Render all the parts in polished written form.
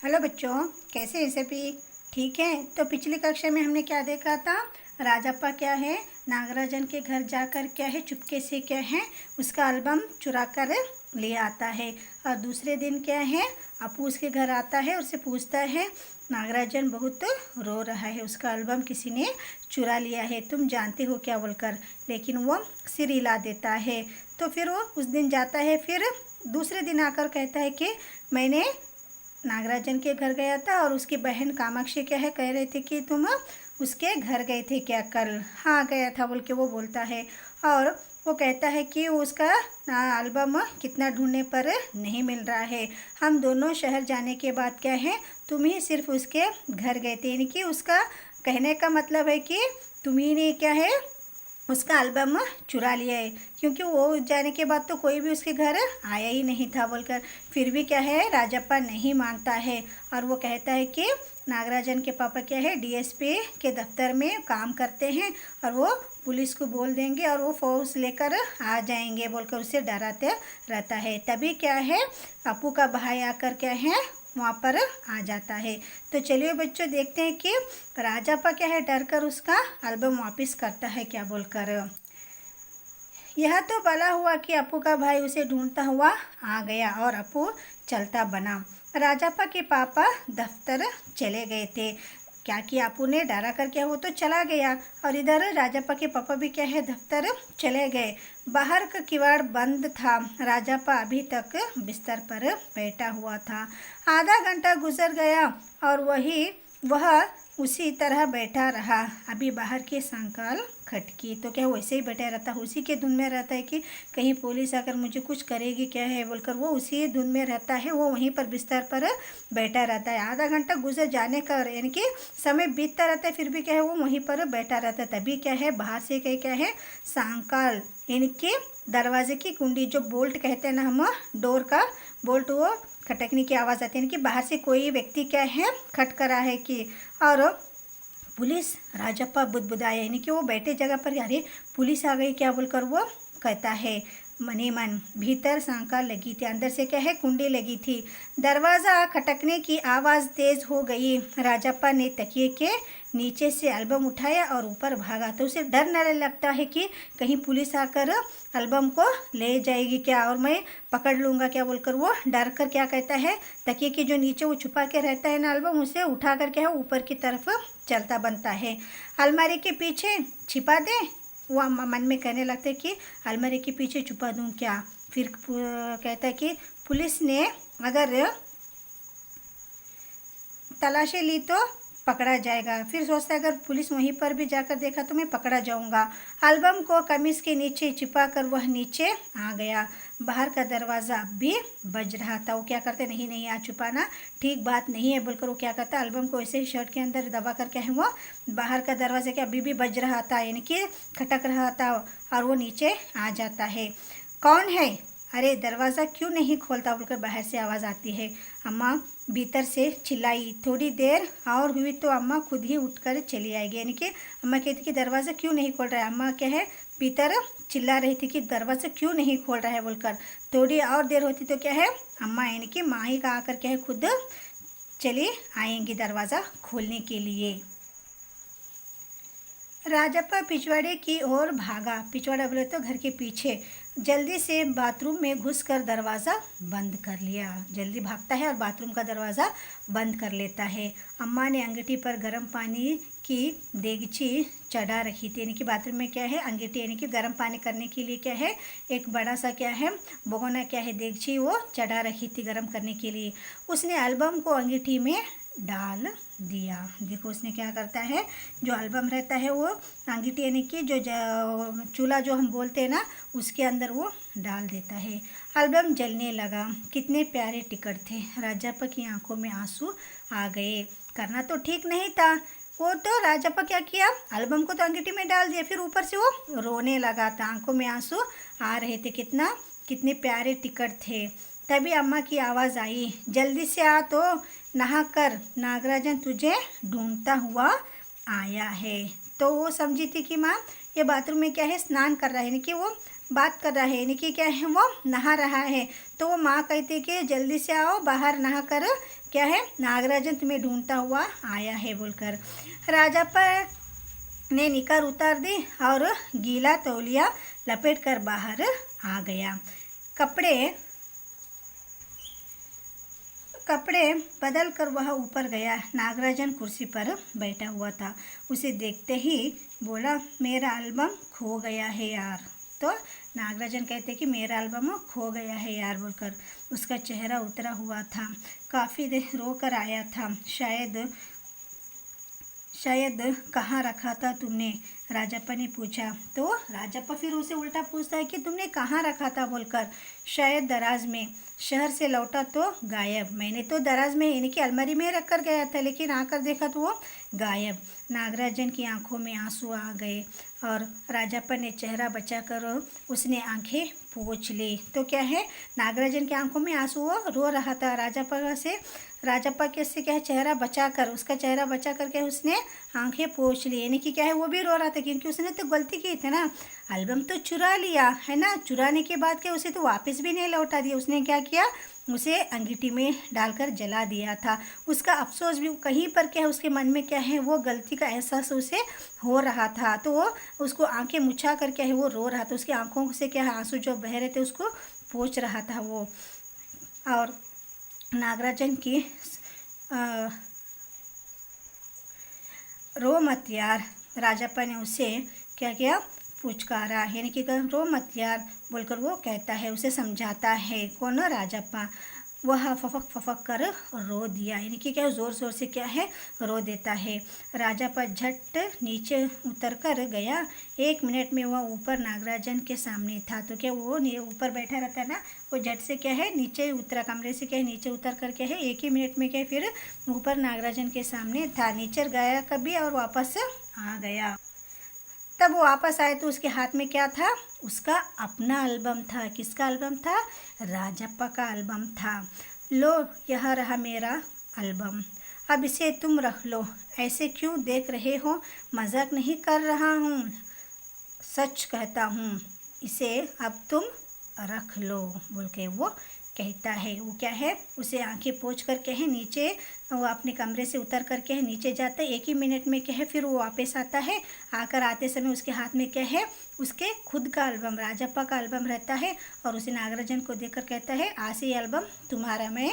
Hello बच्चों, कैसे हैं सभी? ठीक है। तो पिछली कक्षा में हमने क्या देखा था? राजप्पा क्या है, नागराजन के घर जाकर क्या है, चुपके से क्या है, उसका एल्बम चुरा कर ले आता है। और दूसरे दिन क्या है, अपू उसके घर आता है, उससे पूछता है नागराजन बहुत रो रहा है, उसका एल्बम किसी ने चुरा लिया है, तुम जानते हो क्या बोलकर। लेकिन वो सिर हिला देता है। तो फिर वो उस दिन जाता है, फिर दूसरे दिन आकर कहता है कि मैंने नागराजन के घर गया था और उसकी बहन कामाक्षी क्या है, कह रहे थे कि तुम उसके घर गए थे क्या कल। हाँ गया था बोल के वो बोलता है। और वो कहता है कि उसका एल्बम कितना ढूंढने पर नहीं मिल रहा है। हम दोनों शहर जाने के बाद क्या है, तुम ही सिर्फ उसके घर गए थे, यानी कि उसका कहने का मतलब है कि तुम ही ने क्या है, उसका एल्बम चुरा लिया है, क्योंकि वो जाने के बाद तो कोई भी उसके घर आया ही नहीं था बोलकर। फिर भी क्या है, राजप्पा नहीं मानता है और वो कहता है कि नागराजन के पापा क्या है, डीएसपी के दफ्तर में काम करते हैं और वो पुलिस को बोल देंगे और वो फोर्स लेकर आ जाएंगे बोलकर उसे डराते रहता है। तभी क्या है, अपू का भाई आकर क्या है, वहाँ पर आ जाता है। तो चलिए बच्चों, देखते हैं कि राजप्पा क्या है, डर कर उसका एल्बम वापस करता है क्या बोलकर। यह तो भला हुआ कि अपू का भाई उसे ढूंढता हुआ आ गया और अपू चलता बना। राजप्पा के पापा दफ्तर चले गए थे। क्या किया अपू ने, डरा कर क्या, वो तो चला गया। और इधर राजप्पा के पापा भी क्या है, दफ्तर चले गए। बाहर का किवाड़ बंद था। राजप्पा अभी तक बिस्तर पर बैठा हुआ था। आधा घंटा गुजर गया और वह उसी तरह बैठा रहा। अभी बाहर की सांकल खटकी तो क्या वैसे ही बैठा रहता, उसी के धुन में रहता है कि कहीं पुलिस आकर मुझे कुछ करेगी क्या है बोलकर वो उसी धुन में रहता है। वो वहीं पर बिस्तर पर बैठा रहता है। आधा घंटा गुजर जाने का यानी कि समय बीतता रहता है, फिर भी क्या है वो वहीं पर बैठा रहता है। तभी क्या है, बाहर से क्या है, सांकल यानी कि दरवाजे की कुंडी, जो बोल्ट कहते हैं ना हम, डोर का बोल्ट, वो खटकने की आवाज़ आती है, यानी कि बाहर से कोई व्यक्ति क्या है, खटक रहा है कि। और पुलिस, राजप्पा बुदबुदाया, यानी कि वो बैठे जगह पर अरे पुलिस आ गई क्या बोलकर वो कहता है मने मन। भीतर सांकल लगी थी, अंदर से क्या है, कुंडी लगी थी। दरवाज़ा खटकने की आवाज़ तेज हो गई। राजप्पा ने तकिए के नीचे से एल्बम उठाया और ऊपर भागा। तो उसे डर न लगता है कि कहीं पुलिस आकर एल्बम को ले जाएगी क्या और मैं पकड़ लूँगा क्या बोलकर वो डर कर क्या कहता है, तकिए के जो नीचे वो छुपा के रहता है ना एल्बम, उसे उठा कर क्या है ऊपर की तरफ चलता बनता है। अलमारी के पीछे छिपा दे, वो मन में कहने लगता है कि अलमारी के पीछे छुपा दूँ क्या। फिर कहता है कि पुलिस ने अगर तलाशी ली तो पकड़ा जाएगा। फिर सोचता है अगर पुलिस वहीं पर भी जाकर देखा तो मैं पकड़ा जाऊंगा। एल्बम को कमीज के नीचे छिपा कर वह नीचे आ गया। बाहर का दरवाज़ा अब भी बज रहा था। वो क्या करते, नहीं नहीं आज छुपाना ठीक बात नहीं है बोलकर वो क्या करता, एल्बम को ऐसे ही शर्ट के अंदर दबा कर क्या है, वो बाहर का दरवाज़ा क्या अभी भी बज रहा था, यानी कि खटक रहा था और वो नीचे आ जाता है। कौन है, अरे दरवाज़ा क्यों नहीं खोलता बोलकर बाहर से आवाज़ आती है। अम्मा भीतर से चिल्लाई। थोड़ी देर और हुई तो अम्मा खुद ही उठकर चली आएगी, यानी कि अम्मा कहती कि दरवाज़ा क्यों नहीं खोल रहा है। अम्मा क्या है, भीतर चिल्ला रही थी कि दरवाज़ा क्यों नहीं खोल रहा है बोलकर। थोड़ी और देर होती तो क्या है, अम्मा यानी कि माँ ही का आकर क्या है, खुद चली आएंगी दरवाज़ा खोलने के लिए। राजप्पा पिछवाड़े की ओर भागा। पिछवाड़ा बोले तो घर के पीछे। जल्दी से बाथरूम में घुसकर दरवाज़ा बंद कर लिया। जल्दी भागता है और बाथरूम का दरवाज़ा बंद कर लेता है। अम्मा ने अंगीठी पर गर्म पानी की देगची चढ़ा रखी थी, यानी कि बाथरूम में क्या है, अंगीठी यानी कि गर्म पानी करने के लिए क्या है, एक बड़ा सा क्या है, भगोना क्या है, देगची वो चढ़ा रखी थी गर्म करने के लिए। उसने एल्बम को अंगीठी में डाल दिया। देखो उसने क्या करता है, जो एल्बम रहता है वो अंगीठी यानी कि जो चूल्हा जो हम बोलते हैं ना, उसके अंदर वो डाल देता है। एल्बम जलने लगा। कितने प्यारे टिकट थे। राजप्पा की आंखों में आंसू आ गए। करना तो ठीक नहीं था। वो तो राजप्पा क्या किया, एल्बम को तो अंगीठी में डाल दिया, फिर ऊपर से वो रोने लगा था, आंखों में आंसू आ रहे थे। कितने प्यारे टिकट थे। तभी अम्मा की आवाज़ आई, जल्दी से आ तो नहा कर, नागराजन तुझे ढूंढता हुआ आया है। तो वो समझी थी कि माँ ये बाथरूम में क्या है, स्नान कर रहा है, यानी कि वो बात कर रहा है, यानी कि क्या है, वो नहा रहा है। तो वो माँ कहती है कि जल्दी से आओ, बाहर नहा कर क्या है, नागराजन तुम्हें ढूंढता हुआ आया है बोलकर। राजाप्पा ने निकर उतार दी और गीला तौलिया लपेट कर बाहर आ गया। कपड़े बदल कर वह ऊपर गया। नागराजन कुर्सी पर बैठा हुआ था। उसे देखते ही बोला, मेरा एल्बम खो गया है यार। तो नागराजन कहते कि मेरा एल्बम खो गया है यार बोलकर। उसका चेहरा उतरा हुआ था, काफ़ी देर रो कर आया था। शायद कहाँ रखा था तुमने, राजप्पा ने पूछा। तो राजप्पा फिर उसे उल्टा पूछता है कि तुमने कहाँ रखा था बोलकर। शायद दराज में, शहर से लौटा तो गायब। मैंने तो दराज में यानी कि अलमारी में रख कर गया था, लेकिन आकर देखा तो वो गायब। नागराजन की आंखों में आंसू आ गए और राजप्पा ने चेहरा बचाकर उसने आंखें पोंछ ली। तो क्या है, नागराजन की आंखों में आंसू, वो रो रहा था। राजप्पा के से क्या है, चेहरा बचाकर, उसका चेहरा बचा करके उसने आंखें पोंछ ली, यानी कि क्या है, वो भी रो रहा था क्योंकि उसने तो गलती की थी ना, एल्बम तो चुरा लिया है ना। चुराने के बाद क्या, उसे तो वापस भी नहीं लौटा दिया। उसने क्या किया, उसे अंगीठी में डालकर जला दिया था। उसका अफसोस भी कहीं पर क्या है, उसके मन में क्या है, वो गलती का एहसास उसे हो रहा था। तो वो उसको आंखें मुछा कर क्या है, वो रो रहा था। उसकी आंखों से क्या है, आंसू जो बह रहे थे उसको पोंछ रहा था वो। और नागराजन की रो मत यार, राजप्पा ने उसे क्या किया, पुचकारा, यानी कि रो मत यार बोलकर वो कहता है, उसे समझाता है। कौन, राजप्पा। वह फफक कर रो दिया, यानी कि क्या, ज़ोर ज़ोर से क्या है, रो देता है। राजप्पा झट नीचे उतर कर गया। 1 मिनट में वह ऊपर नागराजन के सामने था। तो क्या, वो ऊपर बैठा रहता ना, वो झट से क्या है, नीचे उतरा, कमरे से क्या है, नीचे उतर कर क्या है, 1 ही मिनट में क्या है, फिर ऊपर नागराजन के सामने था। नीचे गया कभी और वापस आ गया। तब वो वापस आए तो उसके हाथ में क्या था, उसका अपना एल्बम था। किसका एल्बम था, राजप्पा का एल्बम था। लो, यह रहा मेरा एल्बम, अब इसे तुम रख लो। ऐसे क्यों देख रहे हो, मजाक नहीं कर रहा हूँ, सच कहता हूँ, इसे अब तुम रख लो बोल के वो कहता है। वो क्या है, उसे आंखें पोंछ कर क्या है, नीचे वो अपने कमरे से उतर कर क्या है, नीचे जाता है। 1 ही मिनट में क्या है, फिर वो वापस आता है। आकर आते समय उसके हाथ में क्या है, उसके खुद का एल्बम, राजप्पा का एल्बम रहता है। और उसे नागराजन को देखकर कहता है, आज ये एल्बम तुम्हारा, मैं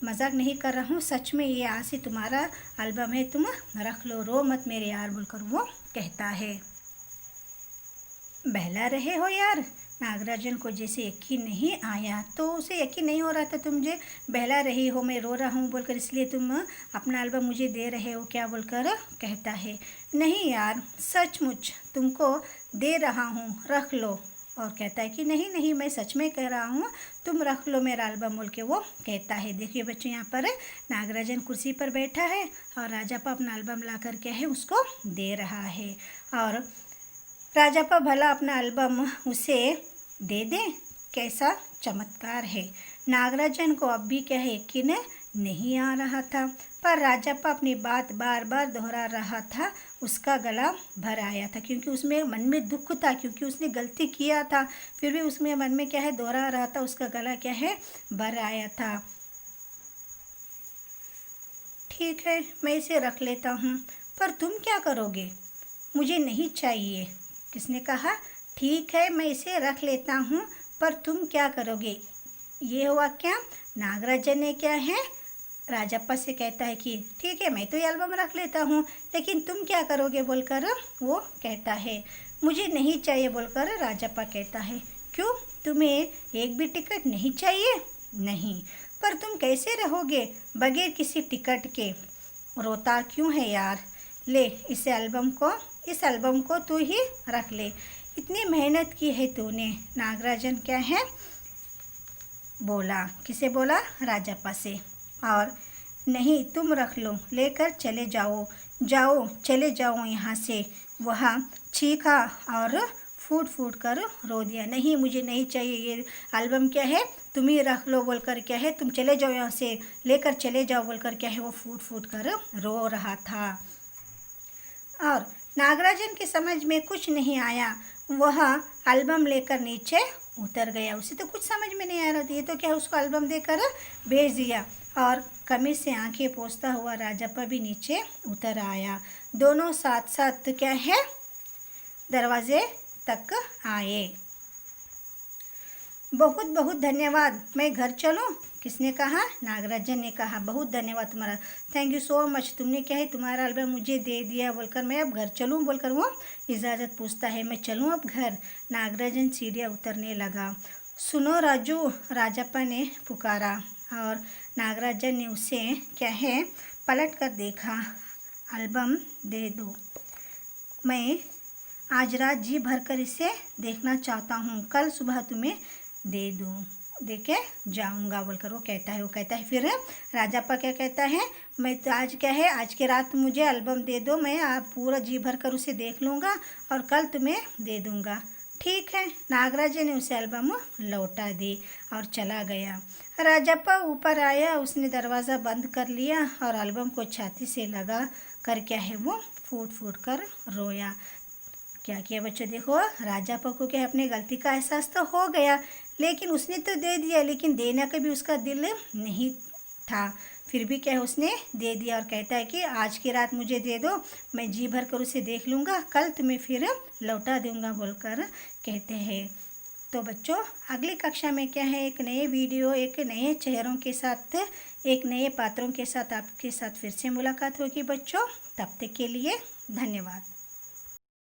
मजाक नहीं कर रहा हूँ, सच में ये आज से तुम्हारा एल्बम है, तुम रख लो, रो मत मेरे यार बोलकर वो कहता है। बहला रहे हो यार, नागराजन को जैसे यकीन नहीं आया। तो उसे यकीन नहीं हो रहा था, तुम मुझे बहला रही हो, मैं रो रहा हूँ बोलकर, इसलिए तुम अपना एल्बम मुझे दे रहे हो क्या बोलकर कहता है। नहीं यार, सचमुच तुमको दे रहा हूँ, रख लो। और कहता है कि नहीं नहीं, मैं सच में कह रहा हूँ, तुम रख लो मेरा एल्बम बोल के वो कहता है। देखिए बच्चों, यहाँ पर नागराजन कुर्सी पर बैठा है और राजप्पा अपना एल्बम ला कर क्या है, उसको दे रहा है। और राजप्पा भला अपना एल्बम उसे दे दे, कैसा चमत्कार है। नागराजन को अब भी क्या है, यकीन नहीं आ रहा था, पर राजप्पा अपनी बात बार बार दोहरा रहा था। उसका गला भर आया था, क्योंकि उसमें मन में दुख था, क्योंकि उसने गलती किया था, फिर भी उसमें मन में क्या है, दोहरा रहा था, उसका गला क्या है, भर आया था। ठीक है, मैं इसे रख लेता हूँ, पर तुम क्या करोगे, मुझे नहीं चाहिए। किसने कहा, ठीक है मैं इसे रख लेता हूँ, पर तुम क्या करोगे। ये हुआ क्या, नागराजन ने क्या है, राजप्पा से कहता है कि ठीक है मैं तो ये एल्बम रख लेता हूँ, लेकिन तुम क्या करोगे बोलकर वो कहता है। मुझे नहीं चाहिए बोलकर राजप्पा कहता है। क्यों, तुम्हें एक भी टिकट नहीं चाहिए। नहीं, पर तुम कैसे रहोगे बगैर किसी टिकट के, रोता क्यों है यार। ले इस एल्बम को तू ही रख ले, इतनी मेहनत की है तूने। नागराजन क्या है बोला, किसे बोला, राजप्पा से। और नहीं, तुम रख लो, लेकर चले जाओ चले जाओ यहाँ से। वह चीखा और फूट फूट कर रो दिया। नहीं, मुझे नहीं चाहिए ये एल्बम, क्या है तुम ही रख लो बोलकर क्या है, तुम चले जाओ यहाँ से, लेकर चले जाओ बोलकर क्या है, वो फूट फूट कर रो रहा था। और नागराजन की समझ में कुछ नहीं आया। वह एल्बम लेकर नीचे उतर गया। उसे तो कुछ समझ में नहीं आ रहा था, ये तो क्या उसको एल्बम देकर भेज दिया। और कमीज से आंखें पोंछता हुआ राजप्पा भी नीचे उतर आया। दोनों साथ साथ क्या है दरवाजे तक आए। बहुत बहुत धन्यवाद, मैं घर चलूं? किसने कहा? नागराजन ने कहा। बहुत धन्यवाद तुम्हारा, थैंक यू सो मच, तुमने क्या है तुम्हारा एल्बम मुझे दे दिया बोलकर मैं अब घर चलूं बोलकर वो इजाज़त पूछता है। मैं चलूं अब घर? नागराजन सीढ़ियाँ उतरने लगा। सुनो राजू, राजप्पा ने पुकारा और नागराजन ने उसे क्या है पलट कर देखा। एल्बम दे दो, मैं आज रात जी भरकर इसे देखना चाहता हूँ, कल सुबह तुम्हें दे दूँ, दे के जाऊँगा बोलकर वो कहता है। फिर राजप्पा क्या कहता है, मैं तो आज क्या है आज की रात मुझे एल्बम दे दो, मैं आप पूरा जी भर कर उसे देख लूँगा और कल तुम्हें दे दूँगा। ठीक है, नागराजन ने उसे एल्बम लौटा दी और चला गया। राजप्पा ऊपर आया, उसने दरवाज़ा बंद कर लिया और एल्बम को छाती से लगा कर क्या है वो फूट फूट कर रोया। क्या किया बच्चों, देखो राजप्पा को क्या अपनी गलती का एहसास तो हो गया, लेकिन उसने तो दे दिया, लेकिन देने का भी उसका दिल नहीं था। फिर भी क्या है उसने दे दिया और कहता है कि आज की रात मुझे दे दो, मैं जी भर कर उसे देख लूँगा, कल तुम्हें फिर लौटा दूँगा बोलकर कहते हैं। तो बच्चों अगली कक्षा में क्या है एक नए वीडियो, एक नए चेहरों के साथ, एक नए पात्रों के साथ आपके साथ फिर से मुलाकात होगी बच्चों। तब तक के लिए धन्यवाद।